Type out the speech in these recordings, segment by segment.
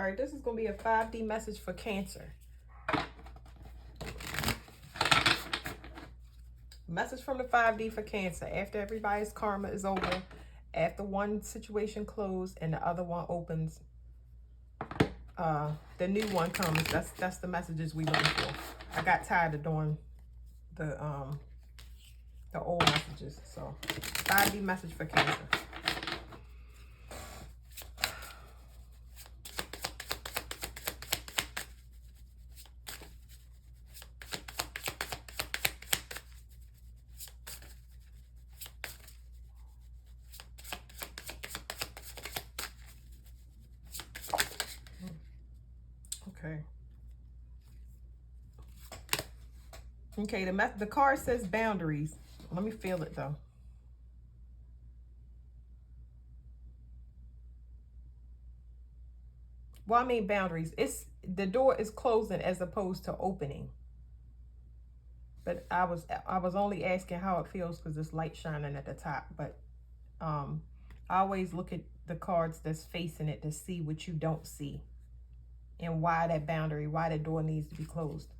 All right, this is going to be a 5D message for Cancer. Message from the 5D for Cancer. After everybody's karma is over, after one situation closed and the other one opens, the new one comes. That's the messages we looking for. I got tired of doing the old messages. So 5D message for Cancer. Okay. Okay, the card says boundaries. Let me feel it though. Well, I mean boundaries. It's the door is closing as opposed to opening. But I was only asking how it feels because there's light shining at the top. But I always look at the cards that's facing it to see what you don't see. And why that boundary, why the door needs to be closed.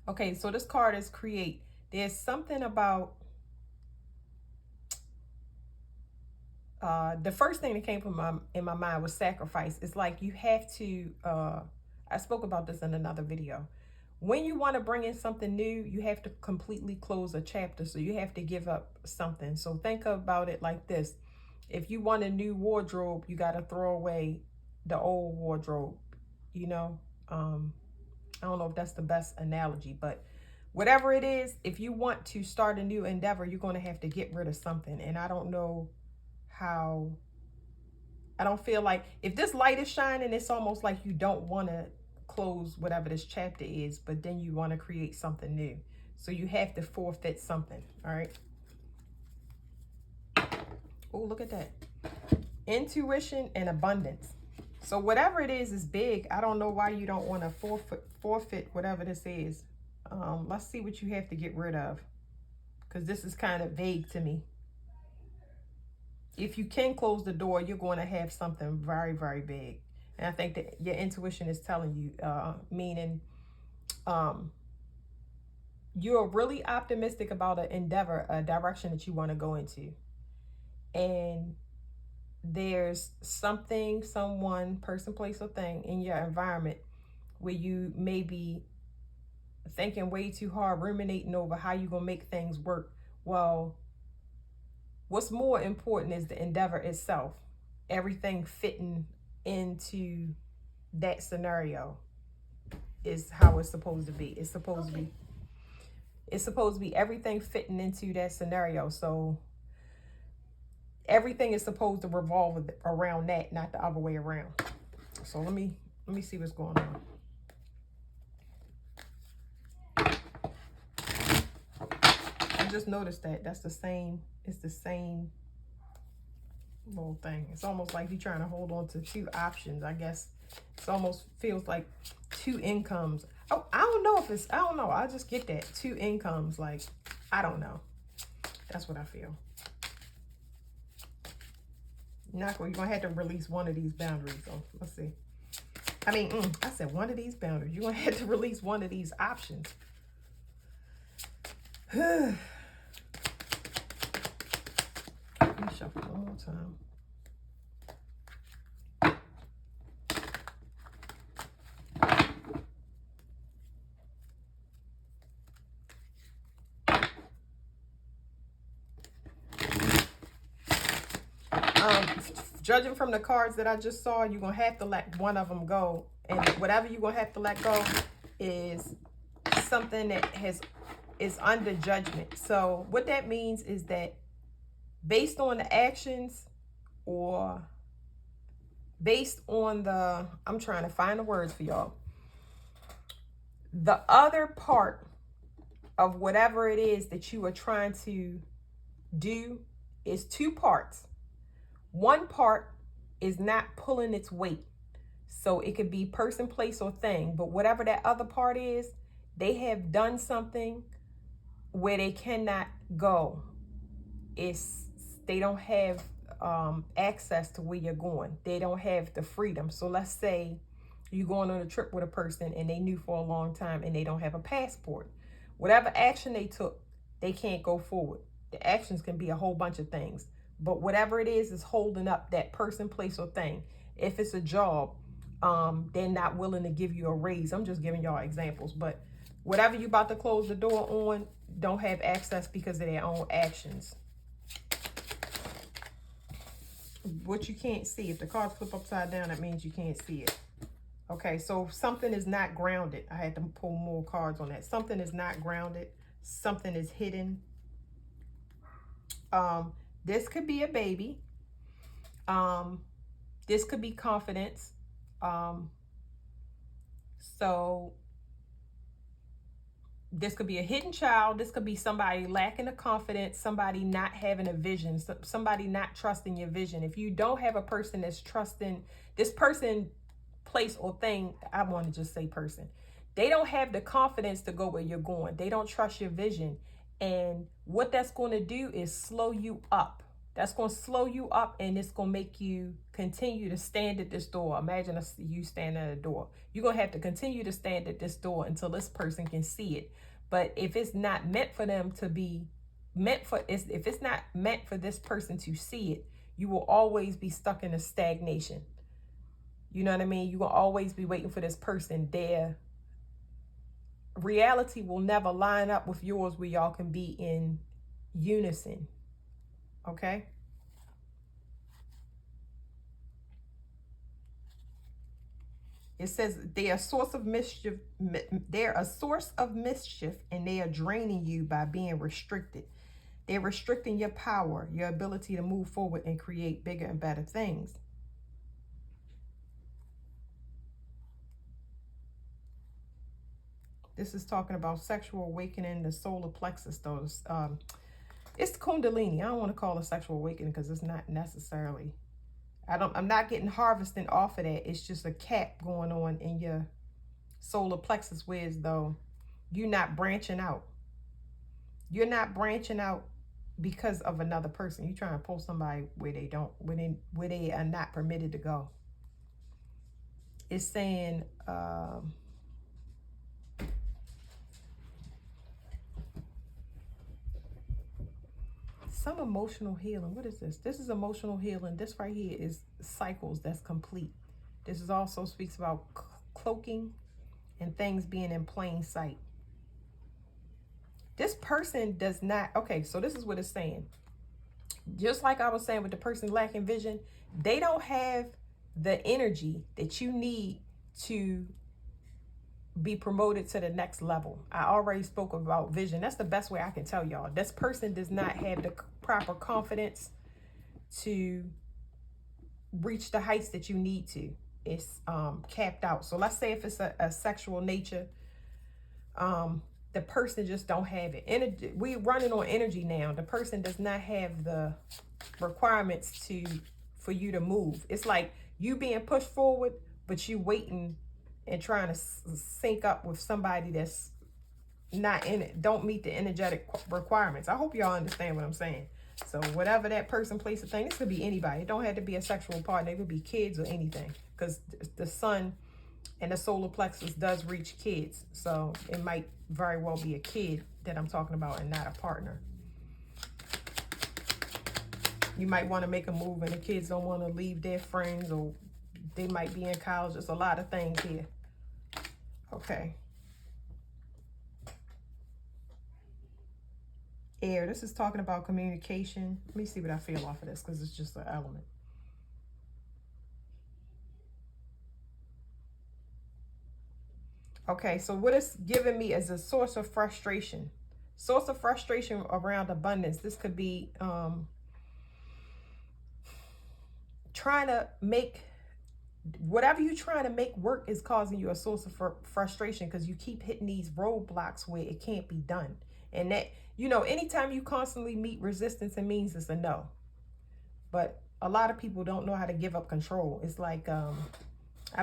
Okay, so this card is create. There's something about the first thing that came from in my mind was sacrifice. It's like you have to, I spoke about this in another video. When you want to bring in something new, you have to completely close a chapter. So you have to give up something. So think about it like this. If you want a new wardrobe, you got to throw away the old wardrobe, you know. I don't know if that's the best analogy, but whatever it is, if you want to start a new endeavor, you're going to have to get rid of something. And I don't know how, I don't feel like if this light is shining, it's almost like you don't want to close whatever this chapter is, but then you want to create something new. So you have to forfeit something. All right. Oh, look at that. Intuition and abundance. So whatever it is big. I don't know why you don't want to forfeit whatever this is. Let's see what you have to get rid of, because this is kind of vague to me. If you can close the door, you're going to have something very, very big. And I think that your intuition is telling you, meaning you're really optimistic about an endeavor, a direction that you want to go into. And there's something, someone, person, place, or thing in your environment where you may be thinking way too hard, ruminating over how you're going to make things work. Well, what's more important is the endeavor itself. Everything fitting into that scenario is how it's supposed to be. It's supposed to be everything fitting into that scenario. So everything is supposed to revolve around that, not the other way around. So let me see what's going on. I just noticed that that's the same. It's the same little thing. It's almost like you're trying to hold on to two options. I guess it almost feels like two incomes. Oh, I don't know if it's, I don't know. I just get that. Two incomes. Like, I don't know. That's what I feel. You're going to have to release one of these boundaries. So let's see. I mean, I said one of these boundaries. You're going to have to release one of these options. Let me shuffle one more time. Judging from the cards that I just saw, you're going to have to let one of them go. And whatever you're going to have to let go is something that is under judgment. So what that means is that based on the actions or based on the, I'm trying to find the words for y'all. The other part of whatever it is that you are trying to do is two parts. One part is not pulling its weight. So it could be person, place, or thing. But whatever that other part is, they have done something where they cannot go. They don't have access to where you're going. They don't have the freedom. So let's say you're going on a trip with a person and they knew for a long time and they don't have a passport. Whatever action they took, they can't go forward. The actions can be a whole bunch of things, but whatever it is holding up that person, place, or thing. If it's a job, they're not willing to give you a raise. I'm just giving y'all examples, but whatever you about to close the door on, don't have access because of their own actions. What you can't see, if the cards flip upside down, that means you can't see it. Okay, so something is not grounded. I had to pull more cards on that. Something is not grounded. Something is hidden. This could be a baby. This could be confidence. So this could be a hidden child. This could be somebody lacking the confidence, somebody not having a vision, somebody not trusting your vision. If you don't have a person that's trusting this person, place, or thing, I want to just say person, they don't have the confidence to go where you're going. They don't trust your vision. And what that's going to do is slow you up. That's going to slow you up, and it's going to make you continue to stand at this door. Imagine you standing at a door. You're going to have to continue to stand at this door until this person can see it. But if it's not meant for them to be if it's not meant for this person to see it, you will always be stuck in a stagnation. You know what I mean? You will always be waiting for this person. Their reality will never line up with yours where y'all can be in unison. Okay? It says they're a source of mischief. They're a source of mischief, and they are draining you by being restricted. They're restricting your power, your ability to move forward and create bigger and better things. This is talking about sexual awakening, the solar plexus, though. It's Kundalini. I don't want to call it sexual awakening because it's not necessarily. I'm not getting harvesting off of that. It's just a cap going on in your solar plexus, whereas though you're not branching out. You're not branching out because of another person. You're trying to pull somebody where they are not permitted to go. It's saying some emotional healing. What is this? This is emotional healing. This right here is cycles that's complete. This is also speaks about cloaking and things being in plain sight. This person does not, okay, so this is what it's saying. Just like I was saying with the person lacking vision, they don't have the energy that you need to be promoted to the next level. I already spoke about vision. That's the best way I can tell y'all. This person does not have the proper confidence to reach the heights that you need to. It's capped out. So let's say if it's a sexual nature, the person just don't have it. We're running on energy now. The person does not have the requirements for you to move. It's like you being pushed forward, but you waiting and trying to sync up with somebody that's not in it, don't meet the energetic requirements. I hope y'all understand what I'm saying. So whatever that person, place, or thing, this could be anybody. It don't have to be a sexual partner. It could be kids or anything, because the sun and the solar plexus does reach kids. So it might very well be a kid that I'm talking about and not a partner. You might want to make a move and the kids don't want to leave their friends, or they might be in college. There's a lot of things here. Okay. Air. This is talking about communication. Let me see what I feel off of this, because it's just an element. Okay, so what it's giving me is a source of frustration. Source of frustration around abundance. This could be trying to make whatever you're trying to make work is causing you a source of frustration, because you keep hitting these roadblocks where it can't be done. And that, you know, anytime you constantly meet resistance, it means it's a no. But a lot of people don't know how to give up control. It's like, I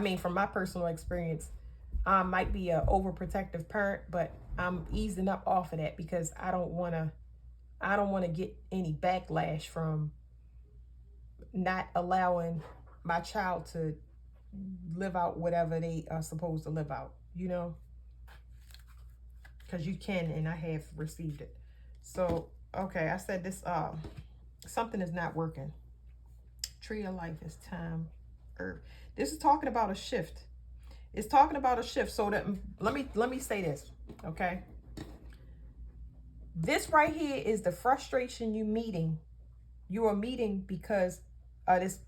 mean, from my personal experience, I might be an overprotective parent, but I'm easing up off of that because I don't want to get any backlash from not allowing my child to live out whatever they are supposed to live out, you know, because you can, and I have received it. So, okay, I said this, something is not working. Tree of life is time, earth. This is talking about a shift. It's talking about a shift. So that, let me say this, okay? This right here is the frustration you are meeting because of this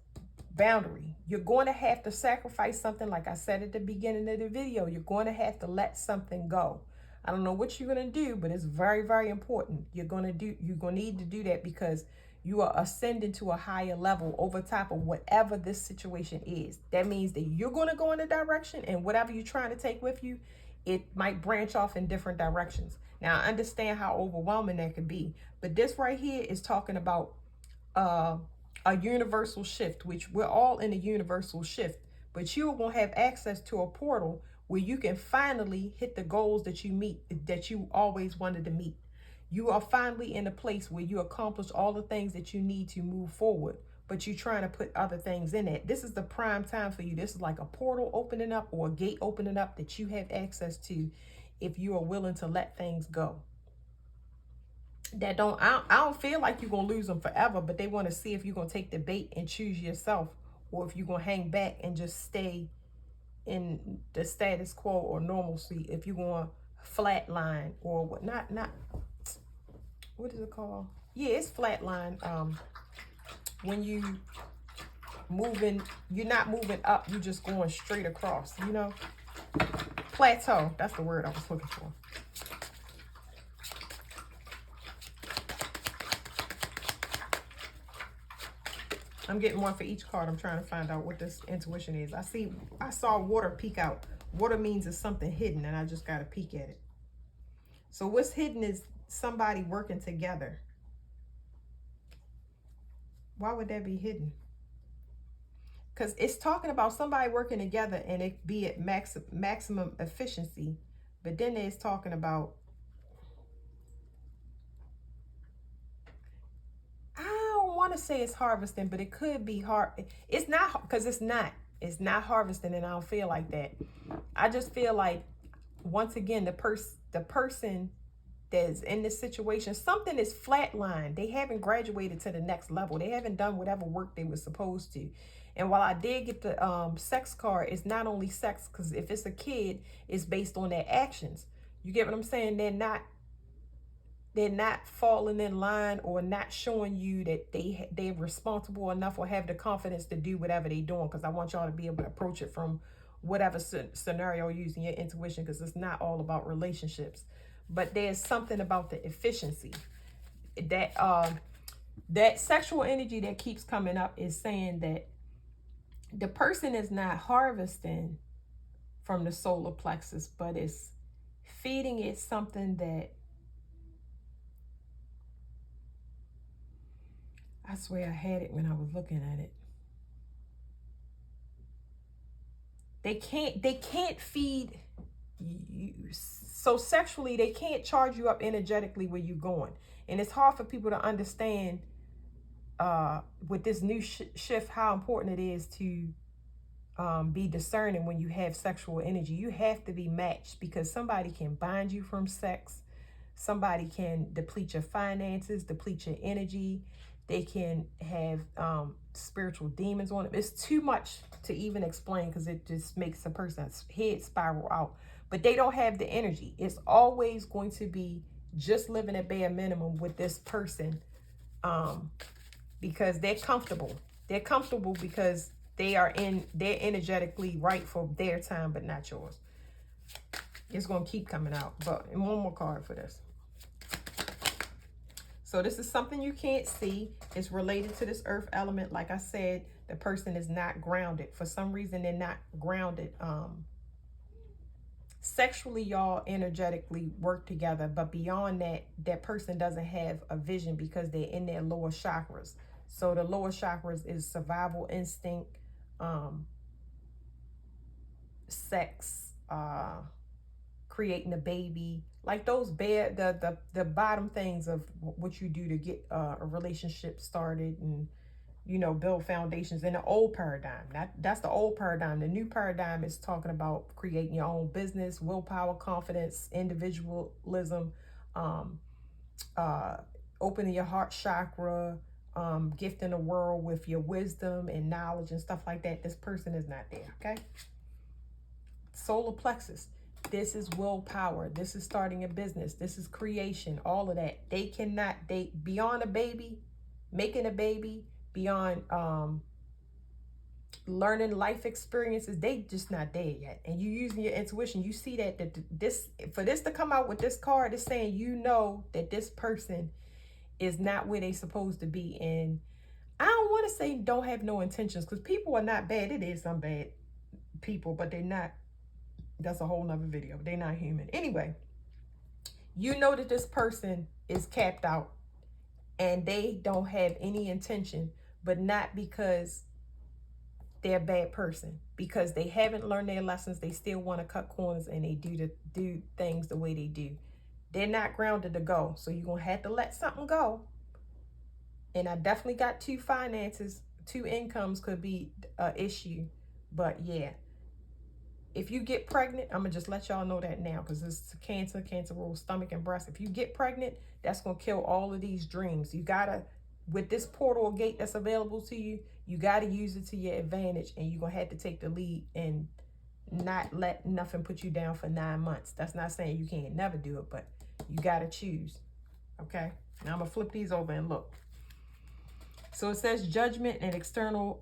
boundary. You're going to have to sacrifice something. Like I said at the beginning of the video, you're going to have to let something go. I don't know what you're going to do, but it's very, very important. You're going to need to do that because you are ascending to a higher level over top of whatever this situation is. That means that you're going to go in a direction, and whatever you're trying to take with you, it might branch off in different directions. Now, I understand how overwhelming that could be, but this right here is talking about a universal shift, which we're all in a universal shift, but you will have access to a portal where you can finally hit the goals that you always wanted to meet. You are finally in a place where you accomplish all the things that you need to move forward, but you're trying to put other things in it. This is the prime time for you. This is like a portal opening up or a gate opening up that you have access to if you are willing to let things go. I don't feel like you're gonna lose them forever, but they want to see if you're gonna take the bait and choose yourself, or if you're gonna hang back and just stay in the status quo or normalcy. If you're gonna flatline or what, not what is it called? Yeah, it's flatline. When you're not moving up, you're just going straight across, you know. Plateau, that's the word I was looking for. I'm getting one for each card. I'm trying to find out what this intuition is. I saw water peek out. Water means it's something hidden, and I just got to peek at it. So what's hidden is somebody working together. Why would that be hidden? Because it's talking about somebody working together and it be at maximum efficiency. But then it's talking about, want to say it's harvesting, but it could be it's not, because it's not harvesting, and I don't feel like that. I just feel like, once again, the person that's in this situation, something is flatlined. They haven't graduated to the next level. They haven't done whatever work they were supposed to. And while I did get the sex card, it's not only sex, because if it's a kid, it's based on their actions. You get what I'm saying? They're not falling in line or not showing you that they're responsible enough or have the confidence to do whatever they're doing. Because I want y'all to be able to approach it from whatever scenario using your intuition, because it's not all about relationships. But there's something about the efficiency that sexual energy that keeps coming up is saying that the person is not harvesting from the solar plexus, but it's feeding it something that, I swear I had it when I was looking at it. They can't feed you. So sexually, they can't charge you up energetically where you're going. And it's hard for people to understand with this new shift how important it is to be discerning when you have sexual energy. You have to be matched, because somebody can bind you from sex. Somebody can deplete your finances, deplete your energy. They can have spiritual demons on it. It's too much to even explain, because it just makes a person's head spiral out. But they don't have the energy. It's always going to be just living at bare minimum with this person, because they're comfortable. They're comfortable because they're energetically right for their time, but not yours. It's going to keep coming out. But and one more card for this. So this is something you can't see. It's related to this earth element. Like I said, the person is not grounded. For some reason, they're not grounded. Sexually, y'all energetically work together. But beyond that, that person doesn't have a vision because they're in their lower chakras. So the lower chakras is survival instinct, sex, creating a baby, like those the bottom things of what you do to get a relationship started, and you know, build foundations in the old paradigm. That's the old paradigm. The new paradigm is talking about creating your own business, willpower, confidence, individualism, um, uh, opening your heart chakra, gifting the world with your wisdom and knowledge and stuff like that. This person is not there, okay? Solar plexus. This is willpower. This is starting a business. This is creation, all of that. They cannot date beyond a baby, making a baby, beyond learning life experiences. They just not there yet. And you using your intuition, you see that this, for this to come out with this card, is saying, you know, that this person is not where they supposed to be. And I don't want to say don't have no intentions, because people are not bad. It is some bad people, but they're not. That's a whole nother video. They're not human. Anyway, you know that this person is capped out and they don't have any intention, but not because they're a bad person, because they haven't learned their lessons. They still want to cut corners, and they do things the way they do. They're not grounded to go. So you're going to have to let something go. And I definitely got two finances, two incomes could be an issue. But yeah, if you get pregnant, I'm going to just let y'all know that now, because it's cancer. Cancer rules stomach and breast. If you get pregnant, that's going to kill all of these dreams. You got to, with this portal or gate that's available to you, you got to use it to your advantage. And you're going to have to take the lead and not let nothing put you down for 9 months. That's not saying you can't never do it, but you got to choose. Okay? Now I'm going to flip these over and look. So it says judgment and external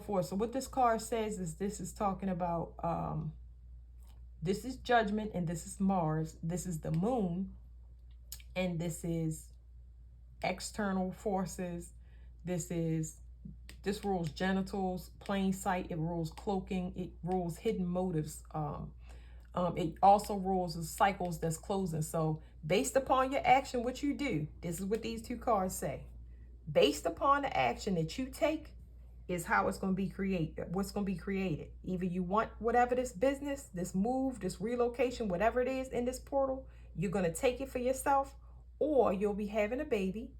force. So what this card says is, this is talking about, this is judgment, and this is Mars. This is the moon, and this is external forces. This rules genitals, plain sight. It rules cloaking. It rules hidden motives. It also rules the cycles that's closing. So based upon your action, what you do, this is what these two cards say. Based upon the action that you take is how it's going to be created, what's going to be created. Either you want whatever this business, this move, this relocation, whatever it is in this portal, you're going to take it for yourself, or you'll be having a baby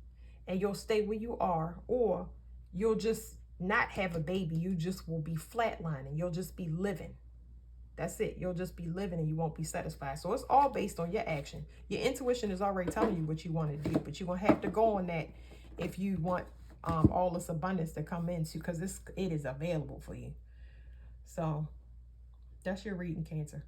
and you'll stay where you are, or you'll just not have a baby. You just will be flatlining. You'll just be living. That's it. You'll just be living and you won't be satisfied. So it's all based on your action. Your intuition is already telling you what you want to do, but you're going to have to go on that if you want all this abundance to come into, because it is available for you. So that's your reading, Cancer.